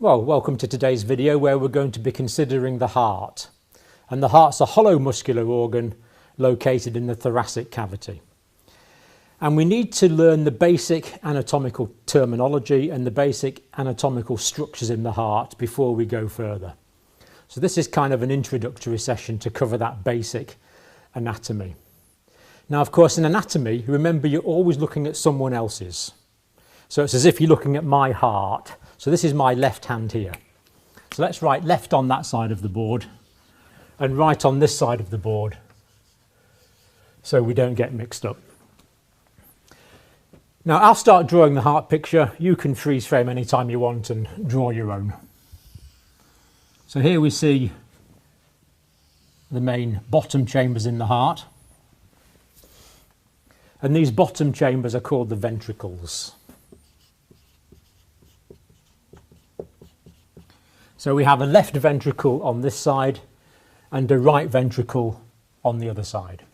Well, welcome to today's video where we're going to be considering the heart. And the heart's a hollow muscular organ located in the thoracic cavity. And we need to learn the basic anatomical terminology and the basic anatomical structures in the heart before we go further. So this is kind of an introductory session to cover that basic anatomy. Now, of course, in anatomy, remember you're always looking at someone else's. So it's as if you're looking at my heart. So this is my left hand here. So let's write left on that side of the board and right on this side of the board so we don't get mixed up. Now I'll start drawing the heart picture. You can freeze frame anytime you want and draw your own. So here we see the main bottom chambers in the heart. And these bottom chambers are called the ventricles. So we have a left ventricle on this side and a right ventricle on the other side.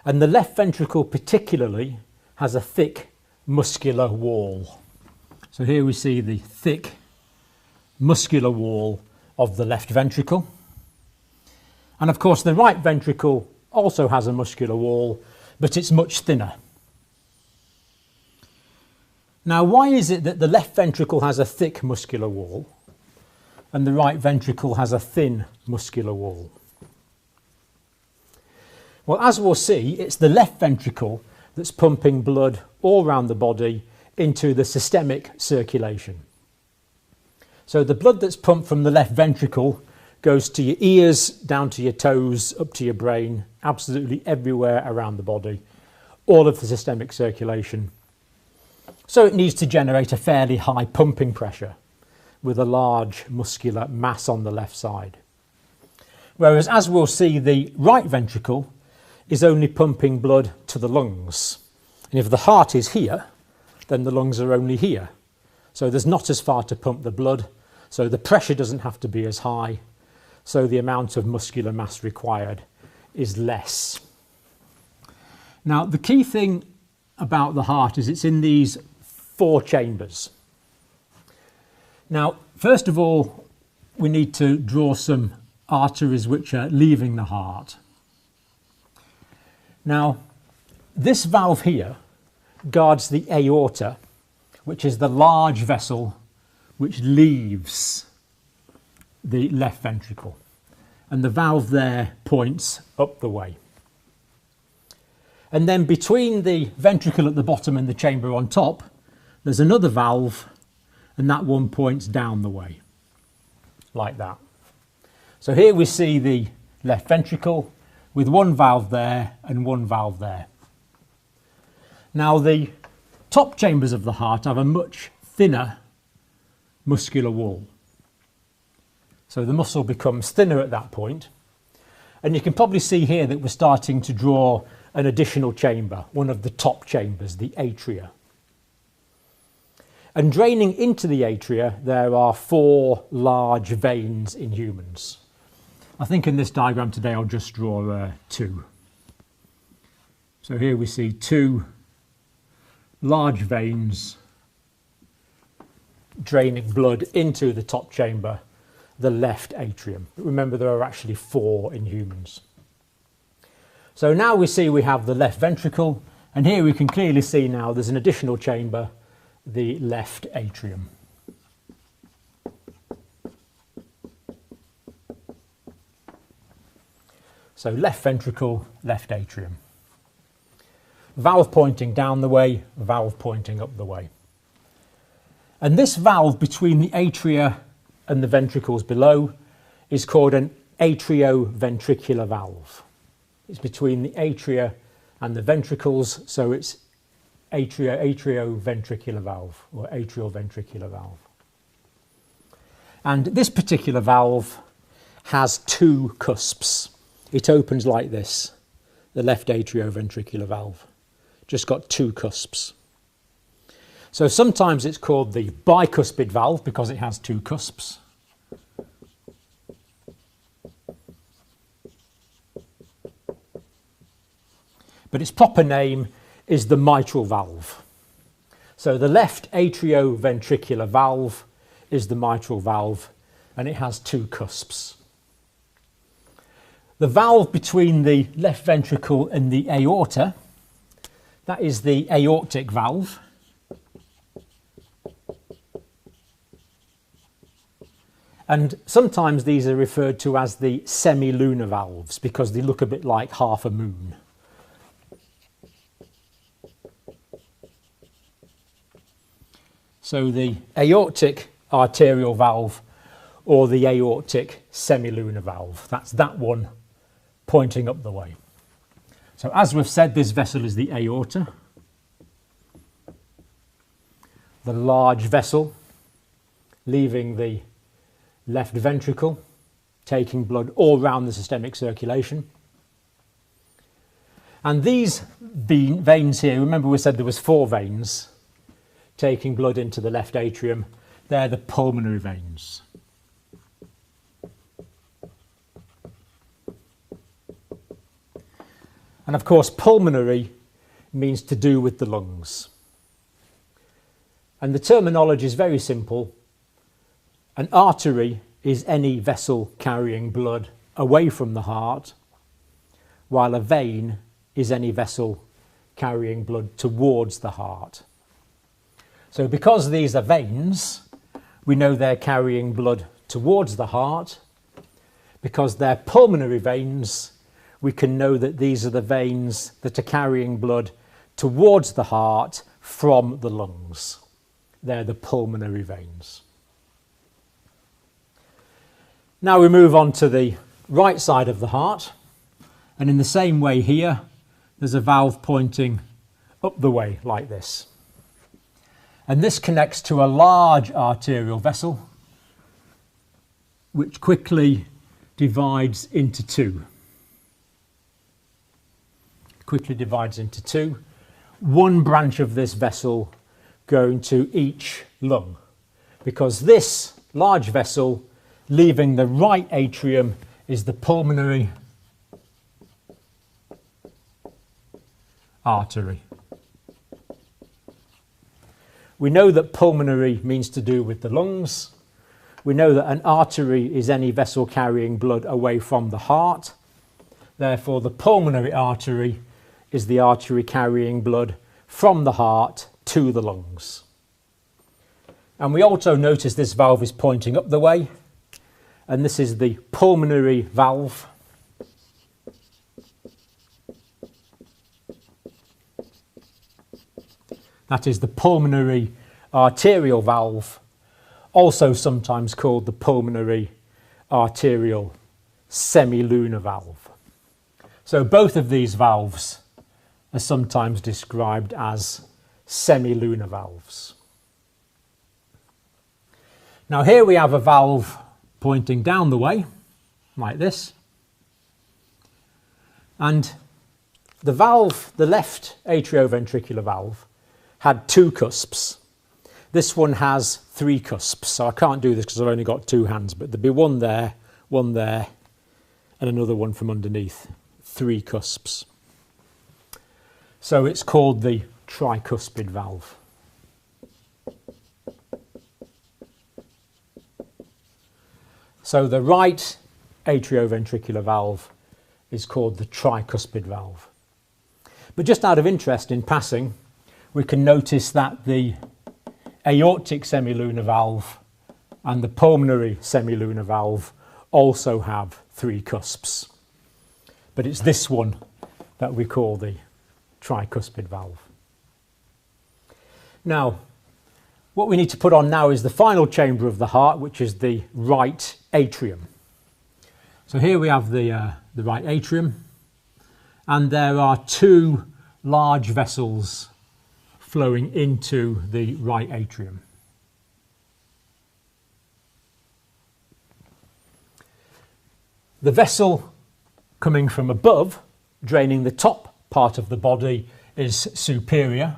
And the left ventricle particularly has a thick muscular wall. So here we see the thick muscular wall of the left ventricle. And of course the right ventricle also has a muscular wall, but it's much thinner. Now, why is it that the left ventricle has a thick muscular wall and the right ventricle has a thin muscular wall? Well, as we'll see, it's the left ventricle that's pumping blood all around the body into the systemic circulation. So the blood that's pumped from the left ventricle goes to your ears, down to your toes, up to your brain, absolutely everywhere around the body, all of the systemic circulation. So it needs to generate a fairly high pumping pressure with a large muscular mass on the left side. Whereas, as we'll see, the right ventricle is only pumping blood to the lungs. And if the heart is here, then the lungs are only here. So there's not as far to pump the blood, so the pressure doesn't have to be as high, so the amount of muscular mass required is less. Now, the key thing about the heart is it's in these four chambers. Now, first of all, we need to draw some arteries which are leaving the heart. Now, this valve here guards the aorta, which is the large vessel which leaves the left ventricle. And the valve there points up the way. And then between the ventricle at the bottom and the chamber on top, there's another valve, and that one points down the way, like that. So here we see the left ventricle with one valve there and one valve there. Now the top chambers of the heart have a much thinner muscular wall. So the muscle becomes thinner at that point. And you can probably see here that we're starting to draw an additional chamber, one of the top chambers, the atria. And draining into the atria, there are four large veins in humans. I think in this diagram today I'll just draw two. So here we see two large veins draining blood into the top chamber, the left atrium. But remember, there are actually four in humans. So now we see we have the left ventricle, and here we can clearly see now there's an additional chamber, the left atrium. So left ventricle, left atrium. Valve pointing down the way, valve pointing up the way. And this valve between the atria and the ventricles below is called an atrioventricular valve. It's between the atria and the ventricles, so it's atrioventricular valve or atrioventricular valve. And this particular valve has two cusps. It opens like this, the left atrioventricular valve. Just got two cusps. So sometimes it's called the bicuspid valve because it has two cusps. But its proper name is the mitral valve. So the left atrioventricular valve is the mitral valve, and it has two cusps. The valve between the left ventricle and the aorta, that is the aortic valve. And sometimes these are referred to as the semilunar valves because they look a bit like half a moon. So the aortic arterial valve or the aortic semilunar valve, that's that one pointing up the way. So as we've said, this vessel is the aorta, the large vessel leaving the left ventricle, taking blood all round the systemic circulation. And these veins here, remember we said there was 4 veins taking blood into the left atrium. They're the pulmonary veins. And of course, pulmonary means to do with the lungs. And the terminology is very simple. An artery is any vessel carrying blood away from the heart, while a vein is any vessel carrying blood towards the heart. So because these are veins, we know they're carrying blood towards the heart. Because they're pulmonary veins, we can know that these are the veins that are carrying blood towards the heart from the lungs. They're the pulmonary veins. Now we move on to the right side of the heart, and in the same way here, there's a valve pointing up the way like this. And this connects to a large arterial vessel, which quickly divides into two. One branch of this vessel going to each lung, because this large vessel leaving the right atrium is the pulmonary artery. We know that pulmonary means to do with the lungs. We know that an artery is any vessel carrying blood away from the heart. Therefore, the pulmonary artery is the artery carrying blood from the heart to the lungs. And we also notice this valve is pointing up the way, and this is the pulmonary valve. That is the pulmonary arterial valve, also sometimes called the pulmonary arterial semilunar valve. So both of these valves are sometimes described as semilunar valves. Now here we have a valve pointing down the way, like this. And the valve, the left atrioventricular valve, had 2 cusps. This one has 3 cusps, so I can't do this because I've only got 2 hands, but there'd be one there, and another one from underneath. 3 cusps. So it's called the tricuspid valve. So the right atrioventricular valve is called the tricuspid valve. But just out of interest in passing, we can notice that the aortic semilunar valve and the pulmonary semilunar valve also have 3 cusps. But it's this one that we call the tricuspid valve. Now, what we need to put on now is the final chamber of the heart, which is the right atrium. So here we have the right atrium, and there are 2 large vessels flowing into the right atrium. The vessel coming from above, draining the top part of the body, is superior.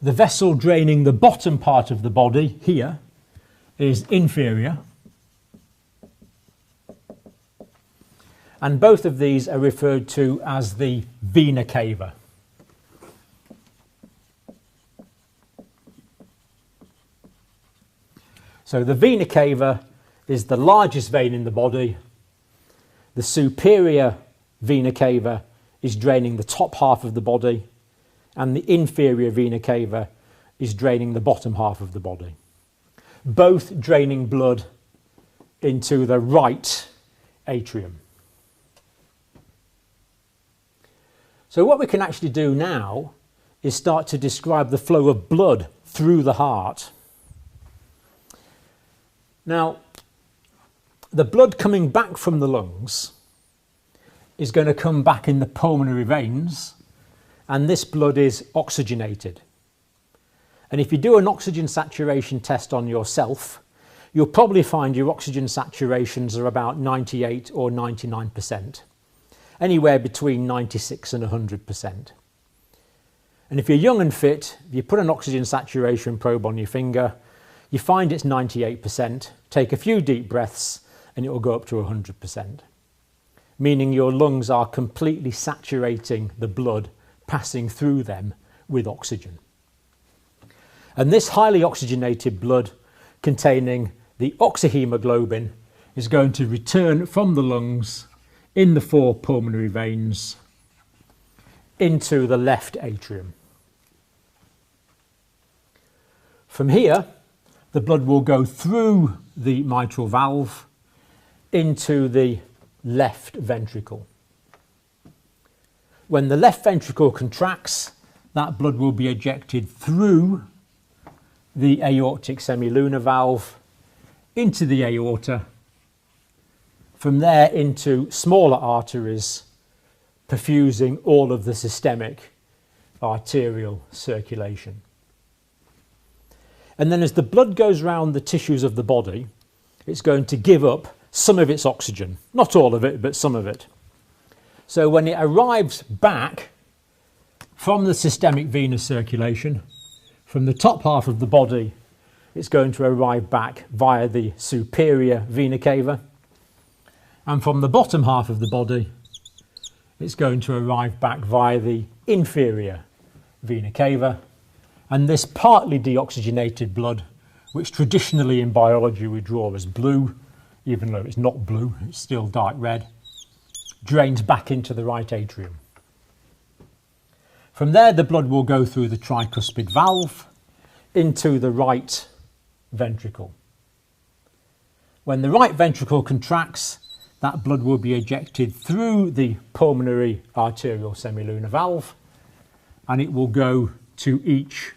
The vessel draining the bottom part of the body, here, is inferior. And both of these are referred to as the vena cava. So the vena cava is the largest vein in the body. The superior vena cava is draining the top half of the body, and the inferior vena cava is draining the bottom half of the body. Both draining blood into the right atrium. So what we can actually do now is start to describe the flow of blood through the heart. Now, the blood coming back from the lungs is going to come back in the pulmonary veins, and this blood is oxygenated. And if you do an oxygen saturation test on yourself, you'll probably find your oxygen saturations are about 98 or 99%, anywhere between 96 and 100%. And if you're young and fit, if you put an oxygen saturation probe on your finger, you find it's 98%, take a few deep breaths and it will go up to 100%, meaning your lungs are completely saturating the blood passing through them with oxygen. And this highly oxygenated blood containing the oxyhemoglobin is going to return from the lungs in the 4 pulmonary veins into the left atrium. From here, the blood will go through the mitral valve into the left ventricle. When the left ventricle contracts, that blood will be ejected through the aortic semilunar valve into the aorta, from there into smaller arteries, perfusing all of the systemic arterial circulation. And then as the blood goes around the tissues of the body, it's going to give up some of its oxygen, not all of it, but some of it. So when it arrives back from the systemic venous circulation, from the top half of the body, it's going to arrive back via the superior vena cava. And from the bottom half of the body, it's going to arrive back via the inferior vena cava. And this partly deoxygenated blood, which traditionally in biology we draw as blue, even though it's not blue, it's still dark red, drains back into the right atrium. From there, the blood will go through the tricuspid valve into the right ventricle. When the right ventricle contracts, that blood will be ejected through the pulmonary arterial semilunar valve, and it will go to each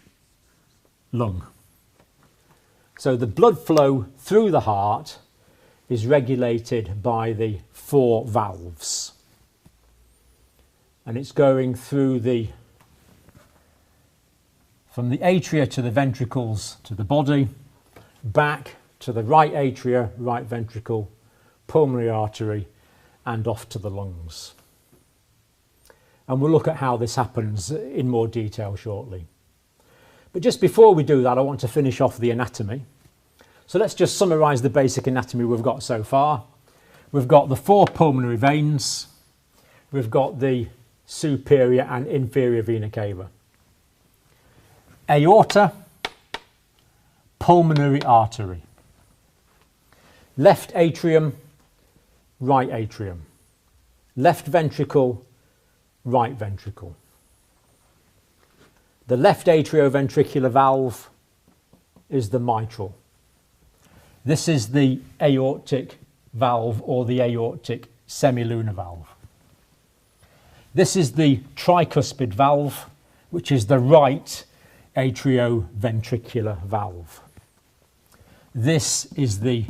lung. So the blood flow through the heart is regulated by the 4 valves, and it's going through from the atria to the ventricles to the body, back to the right atria, right ventricle, pulmonary artery, and off to the lungs. And we'll look at how this happens in more detail shortly. But just before we do that, I want to finish off the anatomy. So let's just summarise the basic anatomy we've got so far. We've got the 4 pulmonary veins. We've got the superior and inferior vena cava. Aorta, pulmonary artery. Left atrium, right atrium. Left ventricle, right ventricle. The left atrioventricular valve is the mitral. This is the aortic valve or the aortic semilunar valve. This is the tricuspid valve, which is the right atrioventricular valve. This is the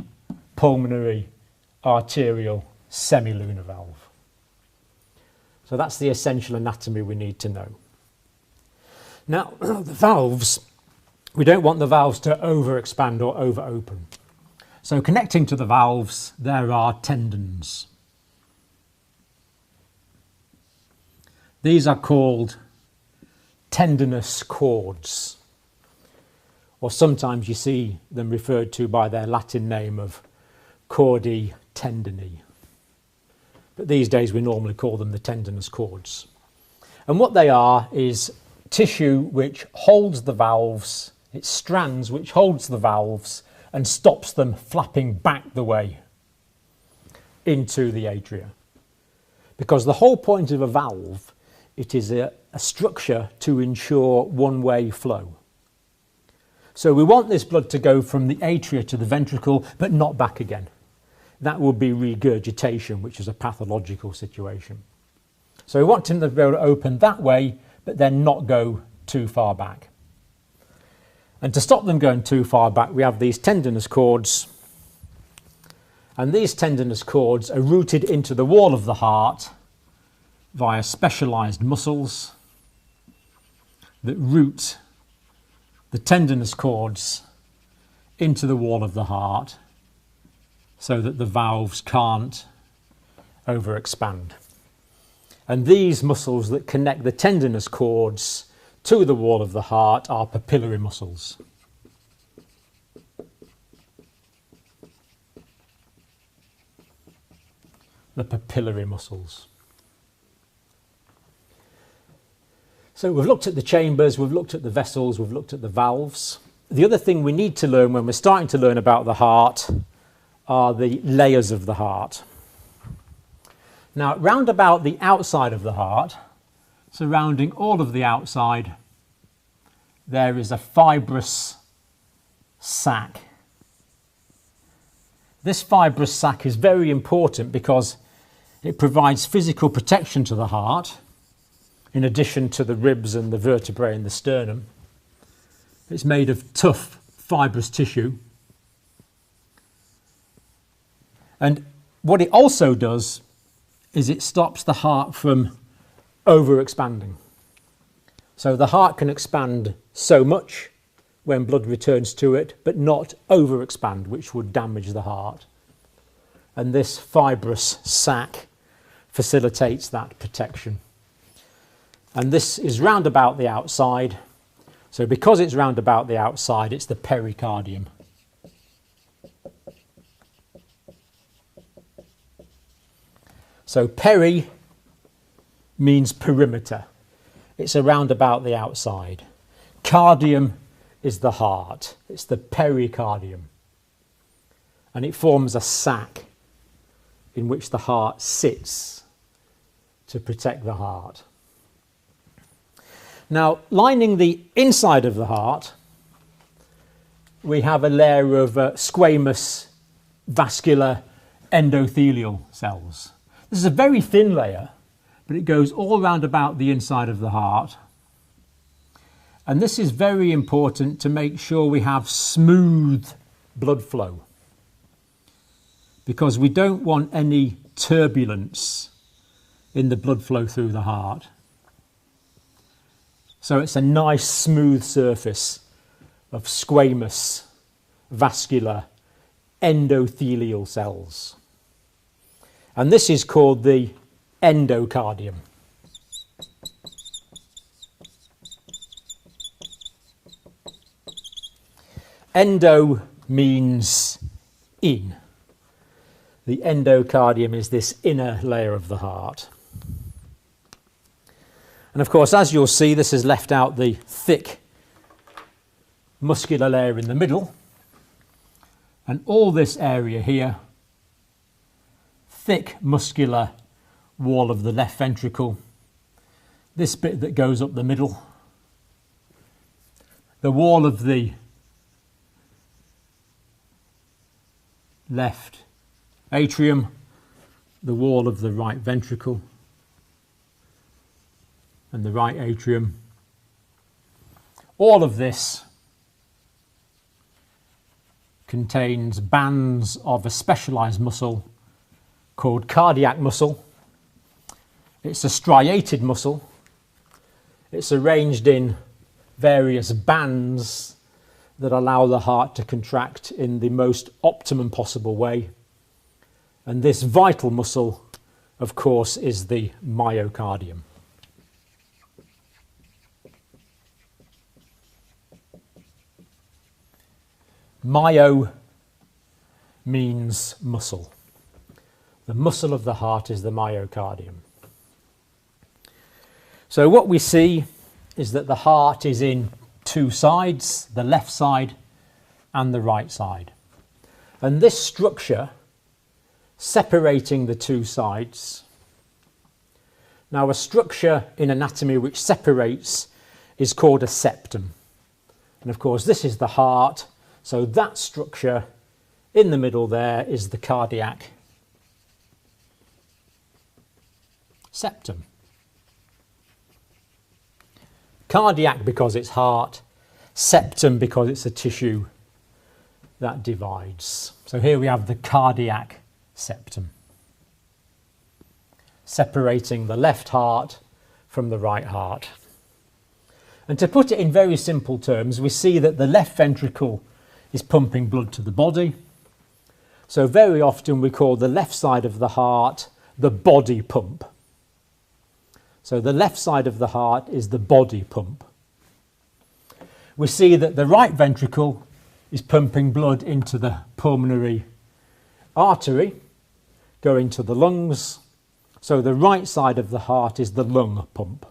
pulmonary arterial semilunar valve. So that's the essential anatomy we need to know. Now, the valves, we don't want the valves to overexpand or over-open. So connecting to the valves, there are tendons. These are called tendinous cords, or sometimes you see them referred to by their Latin name of cordae tendinae. But these days we normally call them the tendinous cords. And what they are is tissue which holds the valves, it's strands which holds the valves and stops them flapping back the way into the atria. Because the whole point of a valve, it is a structure to ensure one-way flow. So we want this blood to go from the atria to the ventricle, but not back again. That would be regurgitation, which is a pathological situation. So we want him to be able to open that way, but then not go too far back. And to stop them going too far back, we have these tendinous cords. And these tendinous cords are rooted into the wall of the heart via specialised muscles that root the tendinous cords into the wall of the heart so that the valves can't overexpand. And these muscles that connect the tendinous cords to the wall of the heart are papillary muscles. The papillary muscles. So we've looked at the chambers, we've looked at the vessels, we've looked at the valves. The other thing we need to learn when we're starting to learn about the heart are the layers of the heart. Now, round about the outside of the heart, surrounding all of the outside, there is a fibrous sac. This fibrous sac is very important because it provides physical protection to the heart, in addition to the ribs and the vertebrae and the sternum. It's made of tough, fibrous tissue. And what it also does is it stops the heart from overexpanding. So the heart can expand so much when blood returns to it, but not overexpand, which would damage the heart. And this fibrous sac facilitates that protection. And this is round about the outside. So because it's round about the outside, it's the pericardium. So peri means perimeter. It's around about the outside. Cardium is the heart. It's the pericardium. And it forms a sac in which the heart sits to protect the heart. Now, lining the inside of the heart, we have a layer of squamous vascular endothelial cells. This is a very thin layer, but it goes all round about the inside of the heart. And this is very important to make sure we have smooth blood flow, because we don't want any turbulence in the blood flow through the heart. So it's a nice smooth surface of squamous vascular endothelial cells. And this is called the endocardium. Endo means in. The endocardium is this inner layer of the heart. And of course, as you'll see, this has left out the thick muscular layer in the middle. And all this area here, thick muscular wall of the left ventricle, this bit that goes up the middle, the wall of the left atrium, the wall of the right ventricle, and the right atrium. All of this contains bands of a specialised muscle called cardiac muscle. It's a striated muscle. It's arranged in various bands that allow the heart to contract in the most optimum possible way. And this vital muscle, of course, is the myocardium. Myo means muscle. The muscle of the heart is the myocardium. So what we see is that the heart is in two sides, the left side and the right side. And this structure separating the two sides. Now, a structure in anatomy which separates is called a septum. And of course, this is the heart. So that structure in the middle there is the cardiac septum. Cardiac because it's heart, septum because it's a tissue that divides. So here we have the cardiac septum, separating the left heart from the right heart. And to put it in very simple terms, we see that the left ventricle is pumping blood to the body. So very often we call the left side of the heart the body pump. So the left side of the heart is the body pump. We see that the right ventricle is pumping blood into the pulmonary artery, going to the lungs. So the right side of the heart is the lung pump.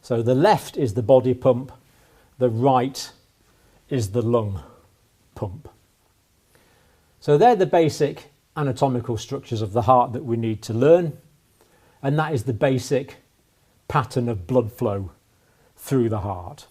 So the left is the body pump, the right is the lung pump. So they're the basic anatomical structures of the heart that we need to learn, and that is the basic pattern of blood flow through the heart.